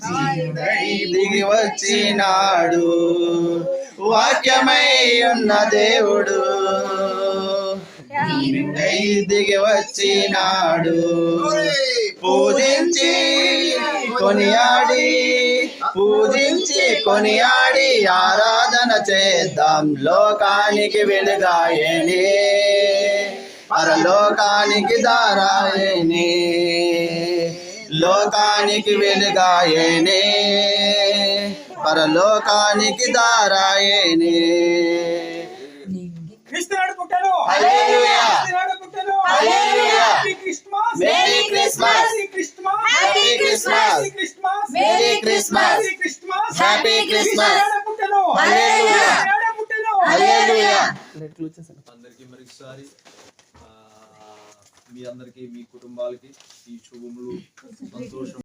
జీవుడై దిగి వచ్చినాడు, వాక్యమై ఉన్న దేవుడు జీవుడై దిగి వచ్చినాడు. పూజించి కొనియాడి ఆరాధన చేద్దాం. లోకానికి వెలుగాయనే, పరలోకానికి దారాయనే, లోకానికి వెలుగాయనే, పరలోకానికి దారాయనే. హల్లెలూయా, హల్లెలూయా. Merry Christmas, happy Christmas, merry Christmas, happy Christmas. హల్లెలూయా, హల్లెలూయా. అందరికీ మరొకసారి మీ అందరికీ, మీ కుటుంబాలకి ఈ శుభములు, సంతోషం.